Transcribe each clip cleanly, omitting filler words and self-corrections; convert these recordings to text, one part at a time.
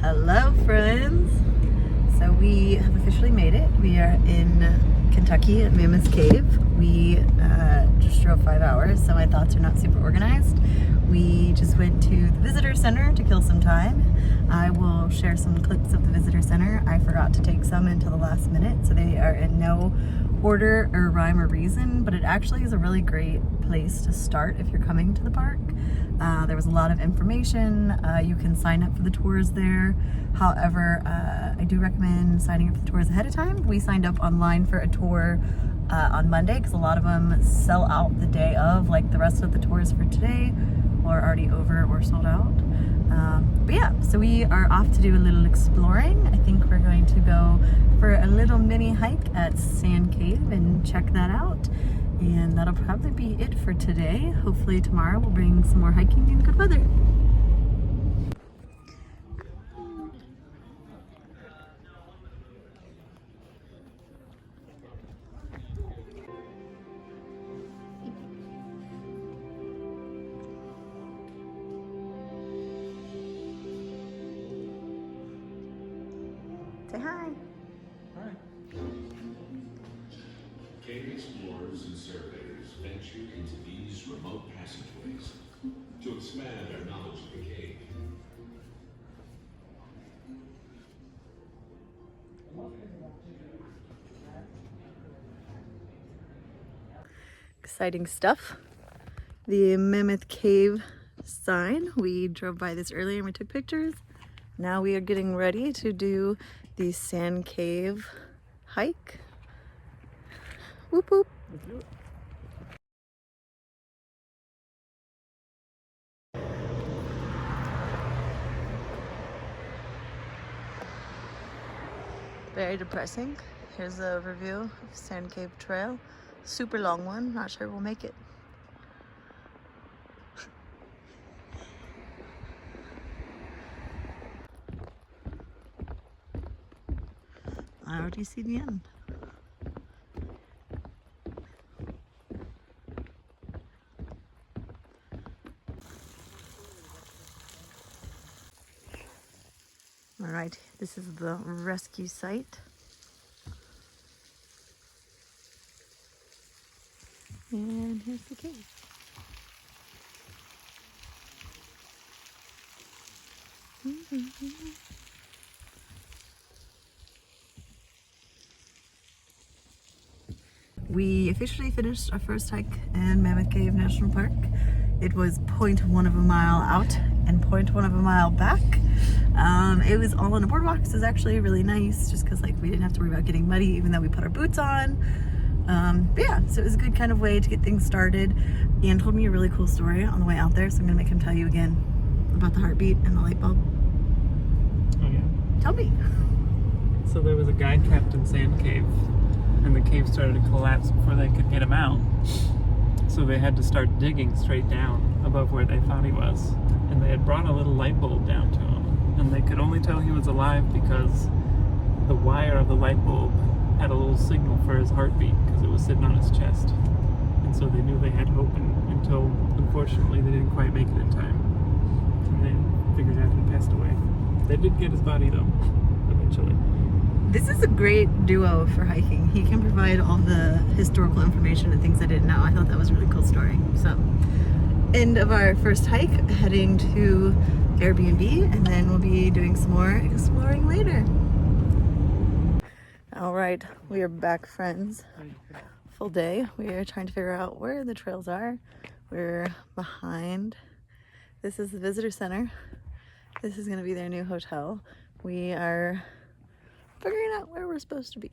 Hello friends! So we have officially made it. We are in Kentucky at Mammoth Cave. We just drove 5 hours, so my thoughts are not super organized. We just went to the visitor center to kill some time. I will share some clips of the visitor center. I forgot to take some until the last minute, so they are in no order or rhyme or reason, but it actually is a really great place to start if you're coming to the park. There was a lot of information. You can sign up for the tours there. However, I do recommend signing up for the tours ahead of time. We signed up online for a tour on Monday because a lot of them sell out the day of, like the rest of the tours for today are already over or sold out. But yeah, so we are off to do a little exploring. I think we're going to go for a little mini hike at Sand Cave and check that out. And that'll probably be it for today. Hopefully tomorrow we'll bring some more hiking and good weather. Say hi. Hi. Cave explorers and surveyors venture into these remote passageways to expand their knowledge of the cave. Exciting stuff. The Mammoth Cave sign. We drove by this earlier and we took pictures. Now we are getting ready to do the Sand Cave hike. Whoop whoop. Very depressing. Here's the overview of Sand Cave Trail. Super long one. Not sure we'll make it. I already see the end. All right, this is the rescue site. And here's the cave. We officially finished our first hike in Mammoth Cave National Park. It was 0.1 of a mile out and 0.1 of a mile back. It was all on a boardwalk, so it was actually really nice just because like we didn't have to worry about getting muddy even though we put our boots on. But yeah, so it was a good kind of way to get things started. Ian told me a really cool story on the way out there, so I'm gonna make him tell you again about the heartbeat and the light bulb. Oh yeah? Tell me. So there was a guy trapped in Sand Cave, and the cave started to collapse before they could get him out. So they had to start digging straight down above where they thought he was. And they had brought a little light bulb down to him. And they could only tell he was alive because the wire of the light bulb had a little signal for his heartbeat because it was sitting on his chest. And so they knew they had hope until, unfortunately, they didn't quite make it in time. And they figured out he passed away. They did get his body, though, eventually. This is a great duo for hiking. He can provide all the historical information and things I didn't know. I thought that was a really cool story. So, end of our first hike, heading to Airbnb, and then we'll be doing some more exploring later. All right, we are back, friends. Full day. We are trying to figure out where the trails are. We're behind. This is the visitor center. This is going to be their new hotel. We are figuring out where we're supposed to be.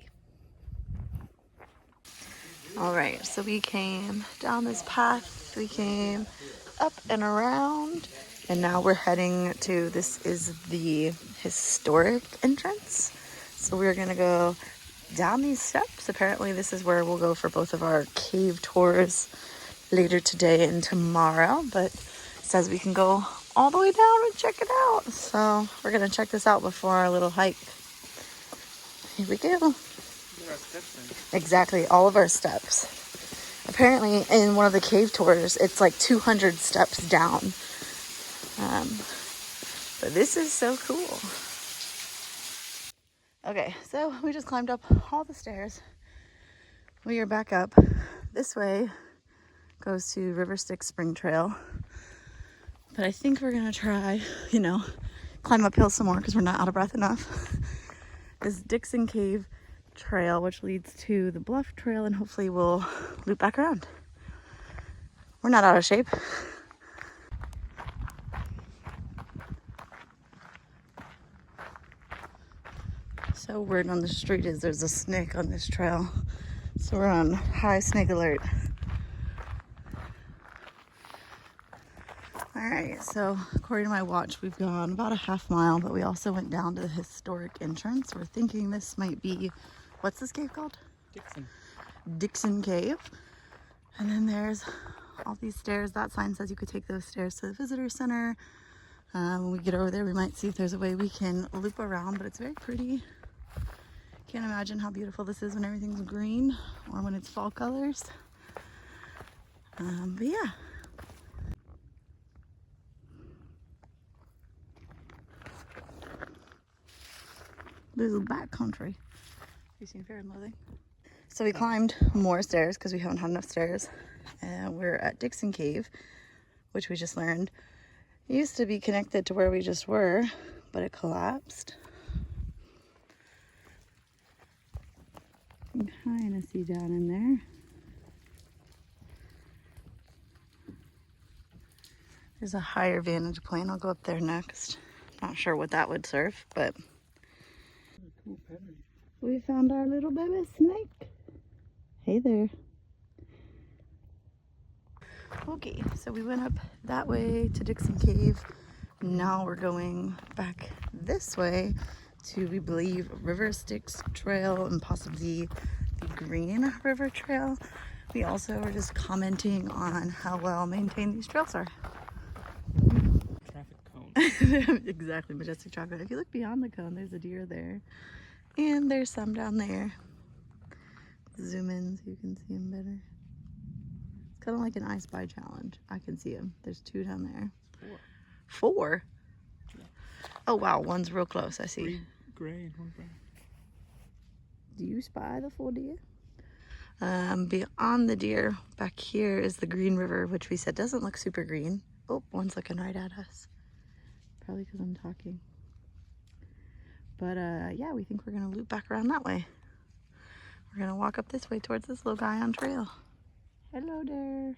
All right, so we came down this path, we came up and around, and now we're heading to, this is the historic entrance. So we're gonna go down these steps. Apparently this is where we'll go for both of our cave tours later today and tomorrow, but it says we can go all the way down and check it out. So we're gonna check this out before our little hike. Here we go. There are steps in. Exactly, all of our steps. Apparently, in one of the cave tours, it's like 200 steps down. But this is so cool. Okay, so we just climbed up all the stairs. We are back up. This way goes to River Styx Spring Trail. But I think we're gonna try, climb uphill some more because we're not out of breath enough. This Dixon Cave Trail, which leads to the Bluff Trail, and hopefully we'll loop back around. We're not out of shape. So word on the street is there's a snake on this trail. So we're on high snake alert. All right, so according to my watch, we've gone about a half mile, but we also went down to the historic entrance. We're thinking this might be, what's this cave called? Dixon Cave. And then there's all these stairs. That sign says you could take those stairs to the visitor center. When we get over there, we might see if there's a way we can loop around, but it's very pretty. Can't imagine how beautiful this is when everything's green or when it's fall colors. But yeah. This is backcountry. You seen Fair and Loathing? So we climbed more stairs because we haven't had enough stairs. We're at Dixon Cave, which we just learned used to be connected to where we just were, but it collapsed. You can kind of see down in there. There's a higher vantage point. I'll go up there next. Not sure what that would serve, but we found our little baby snake. Hey there. Okay, so we went up that way to Dixon Cave. Now we're going back this way to, we believe, River Styx Trail and possibly the Green River Trail. We also were just commenting on how well maintained these trails are. Traffic cone. Exactly, majestic traffic. If you look beyond the cone, there's a deer there. And there's some down there. Zoom in so you can see them better. It's kind of like an I Spy challenge. I can see them. There's 2 down there. 4? Yeah. Oh wow, one's real close. I see. 3 gray and 1 brown. Do you spy the 4 deer? Beyond the deer, back here is the Green River, which we said doesn't look super green. Oh, one's looking right at us. Probably because I'm talking. But yeah, we think we're gonna loop back around that way. We're gonna walk up this way towards this little guy on trail. Hello there.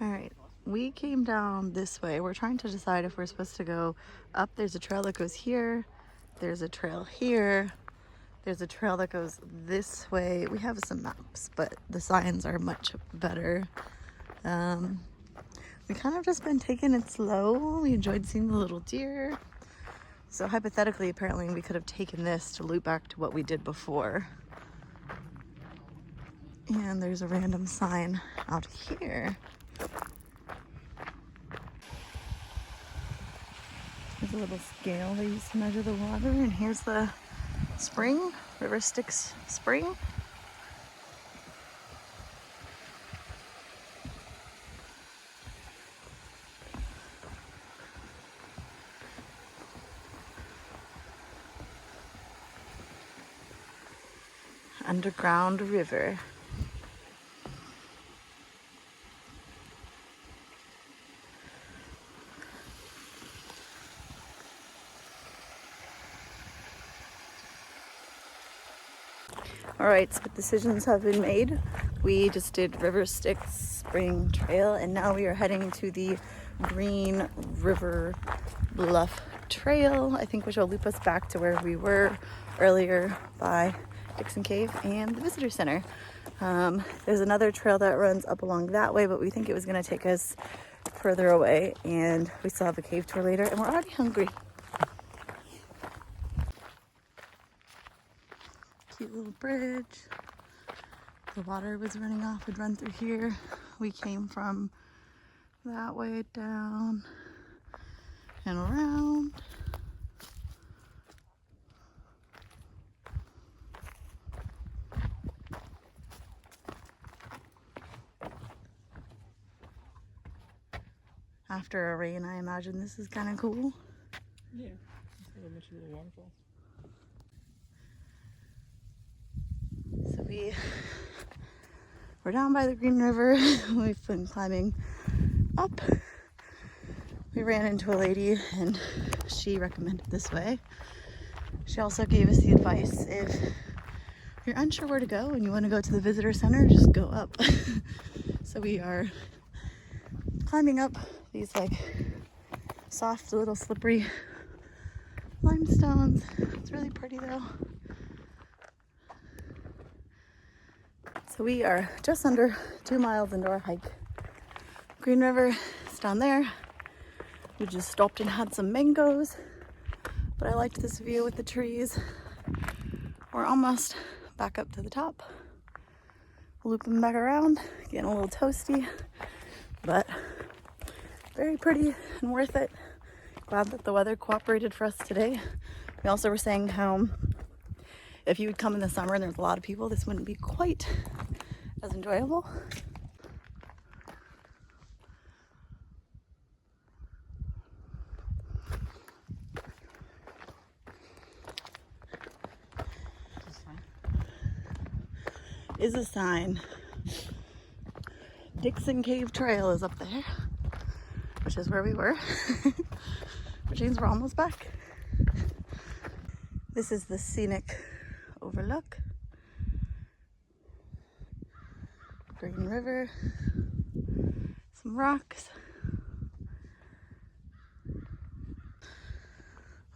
All right, we came down this way. We're trying to decide if we're supposed to go up. There's a trail that goes here. There's a trail here. There's a trail that goes this way. We have some maps, but the signs are much better. We kind of just been taking it slow. We enjoyed seeing the little deer. So hypothetically, apparently, we could have taken this to loop back to what we did before. And there's a random sign out here. There's a little scale they used to measure the water, and here's the spring, River Styx Spring. Underground river. All right, so decisions have been made. We just did River Styx Spring Trail, and now we are heading to the Green River Bluff Trail, I think, which will loop us back to where we were earlier by Dixon Cave and the Visitor Center. There's another trail that runs up along that way, but we think it was going to take us further away, and we still have a cave tour later, and we're already hungry. Cute little bridge. The water was running off, would run through here. We came from that way down and around. After a rain, I imagine this is kind of cool. Yeah, there's a bunch of little waterfalls. So we're down by the Green River. We've been climbing up. We ran into a lady and she recommended this way. She also gave us the advice, if you're unsure where to go and you want to go to the visitor center, just go up. So we are climbing up these like soft little slippery limestones. It's really pretty though. So we are just under 2 miles into our hike. Green River is down there. We just stopped and had some mangoes, but I liked this view with the trees. We're almost back up to the top. Looping back around, getting a little toasty, but very pretty and worth it. Glad that the weather cooperated for us today. We also were saying how if you would come in the summer and there's a lot of people, this wouldn't be quite as enjoyable. Is a sign. Dixon Cave Trail is up there, which is where we were, which means we're almost back. This is the scenic overlook. Green River, some rocks.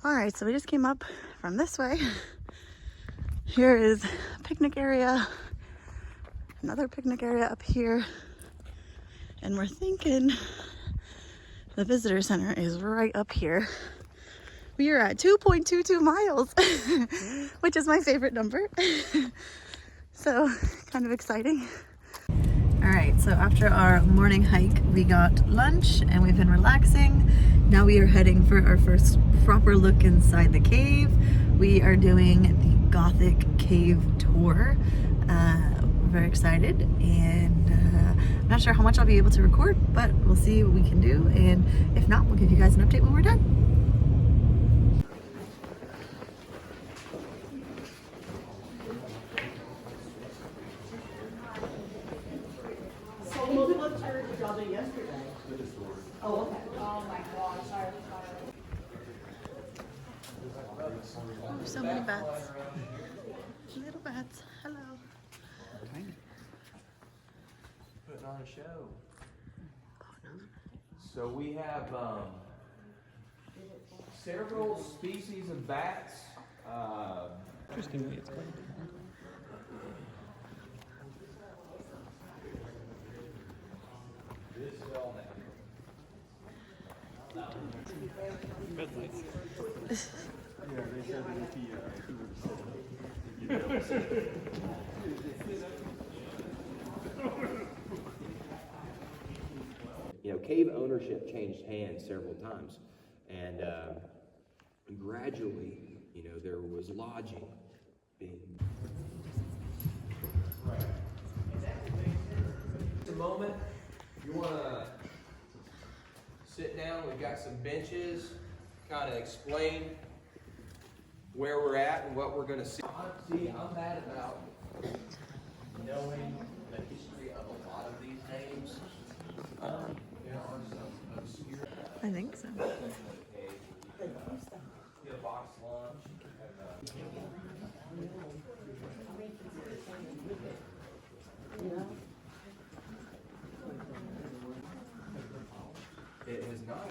All right, so we just came up from this way. Here is a picnic area, another picnic area up here, and we're thinking the visitor center is right up here. We are at 2.22 miles, which is my favorite number. So kind of exciting. All right, so after our morning hike, we got lunch and we've been relaxing. Now we are heading for our first proper look inside the cave. We are doing the Gothic cave tour. We're very excited, and I'm not sure how much I'll be able to record, but we'll see what we can do, and if not, we'll give you guys an update when we're done. Oh, so many bats. Little bats. Hello. Putting on a show. So we have several species of bats. Interestingly, it's quite This is all bed lights. Yeah, they said that if he You know, cave ownership changed hands several times, and gradually, you know, there was lodging being. Right. A moment, you want to sit down. We've got some benches, kind of explain where we're at and what we're going to see. I'm mad about knowing the history of a lot of these names. There are some obscure. I think so. Get a box lunch. It has not.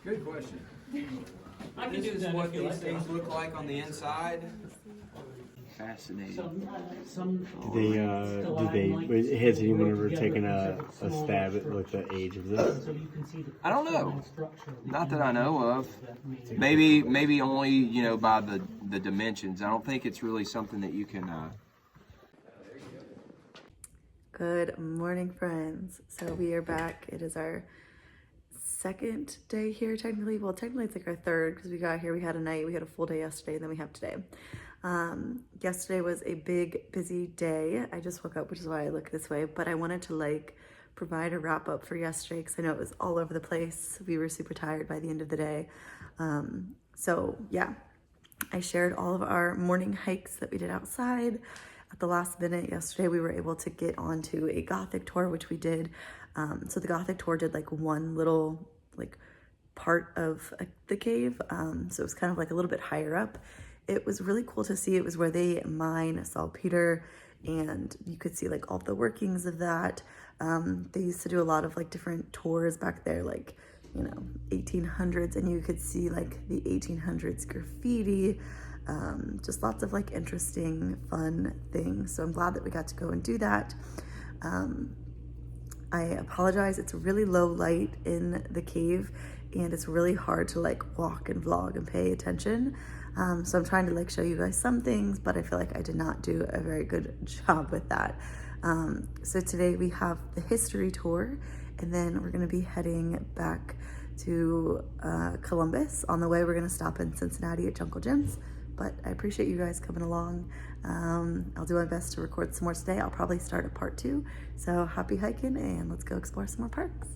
Good question. This is what these things look like on the inside. Fascinating. has anyone ever taken a stab at like the age of this? I don't know. Not that I know of. Maybe only, you know, by the dimensions. I don't think it's really something that you can. Good morning, friends. So we are back. It is our second day here, technically. Well, technically it's like our third, because we got here, we had a night, we had a full day yesterday, and then we have today. Yesterday was a big, busy day. I just woke up, which is why I look this way, but I wanted to like provide a wrap up for yesterday, because I know it was all over the place. We were super tired by the end of the day. So yeah, I shared all of our morning hikes that we did outside. At the last minute yesterday, we were able to get onto a gothic tour, which we did. So the gothic tour did like one little like part of the cave. So it was kind of like a little bit higher up. It was really cool to see. It was where they mine saltpeter, and you could see like all the workings of that. They used to do a lot of like different tours back there, like, you know, 1800s, and you could see like the 1800s graffiti, just lots of like interesting, fun things. So I'm glad that we got to go and do that. I apologize, it's really low light in the cave, and it's really hard to like walk and vlog and pay attention. So I'm trying to like show you guys some things, but I feel like I did not do a very good job with that. So today we have the history tour, and then we're gonna be heading back to Columbus. On the way, we're gonna stop in Cincinnati at Jungle Jim's, but I appreciate you guys coming along. I'll do my best to record some more today. I'll probably start a part 2. So happy hiking, and let's go explore some more parks.